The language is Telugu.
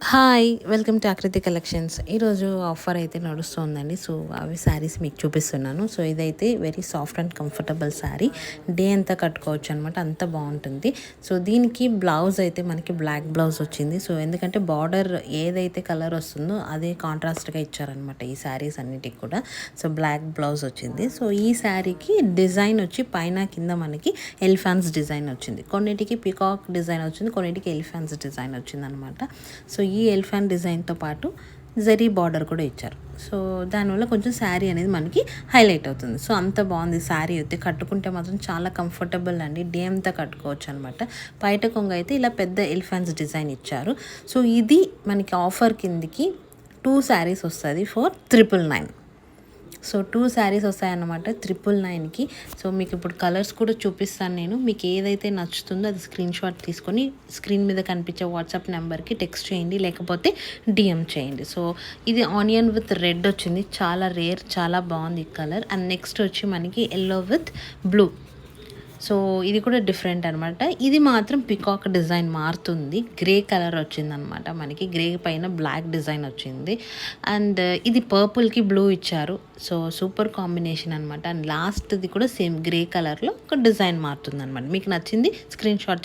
హాయ్ వెల్కమ్ టు ఆకృతి కలెక్షన్స్. ఈరోజు ఆఫర్ అయితే నడుస్తుందండి. సో అవి శారీస్ మీకు చూపిస్తున్నాను. సో ఇదైతే very soft and comfortable sari, day అంతా కట్టుకోవచ్చు అనమాట, అంత బాగుంటుంది. సో దీనికి బ్లౌజ్ అయితే మనకి బ్లాక్ బ్లౌజ్ వచ్చింది. సో ఎందుకంటే బార్డర్ ఏదైతే కలర్ వస్తుందో అదే కాంట్రాస్ట్గా ఇచ్చారనమాట ఈ శారీస్ అన్నిటికి కూడా. సో బ్లాక్ బ్లౌజ్ వచ్చింది. సో ఈ శారీకి డిజైన్ వచ్చి పైన కింద మనకి ఎలిఫాన్స్ డిజైన్ వచ్చింది, కొన్నిటికి పికాక్ డిజైన్ వచ్చింది, కొన్నిటికి ఎలిఫాన్స్ డిజైన్ వచ్చింది అనమాట. సో ఈ ఎలిఫెంట్ డిజైన్తో పాటు జరీ బార్డర్ కూడా ఇచ్చారు. సో దానివల్ల కొంచెం శారీ అనేది మనకి హైలైట్ అవుతుంది. సో అంత బాగుంది శారీ అయితే, కట్టుకుంటే మాత్రం చాలా కంఫర్టబుల్ అండి, డే అంతా కట్టుకోవచ్చు అనమాట. బయట కొంగ అయితే ఇలా పెద్ద ఎలిఫెంట్స్ డిజైన్ ఇచ్చారు. సో ఇది మనకి ఆఫర్ కిందికి 2 శారీస్ వస్తుంది ఫర్ 999. సో 2 శారీస్ వస్తాయన్నమాట 999కి. సో మీకు ఇప్పుడు కలర్స్ కూడా చూపిస్తాను నేను. మీకు ఏదైతే నచ్చుతుందో అది స్క్రీన్ షాట్ తీసుకొని స్క్రీన్ మీద కనిపించే వాట్సాప్ నెంబర్కి టెక్స్ట్ చేయండి, లేకపోతే డిఎం చేయండి. సో ఇది ఆనియన్ విత్ రెడ్ వచ్చింది, చాలా రేర్, చాలా బాగుంది ఈ కలర్. అండ్ నెక్స్ట్ వచ్చి మనకి ఎల్లో విత్ బ్లూ. సో ఇది కూడా డిఫరెంట్ అనమాట. ఇది మాత్రం పికాక్ డిజైన్ మారుతుంది, గ్రే కలర్ వచ్చిందనమాట మనకి, గ్రే పైన బ్లాక్ డిజైన్ వచ్చింది. అండ్ ఇది పర్పుల్కి బ్లూ ఇచ్చారు. సో సూపర్ కాంబినేషన్ అనమాట. అండ్ లాస్ట్ది కూడా సేమ్ గ్రే కలర్లో ఒక డిజైన్ మారుతుంది అనమాట. మీకు నచ్చింది స్క్రీన్ షాట్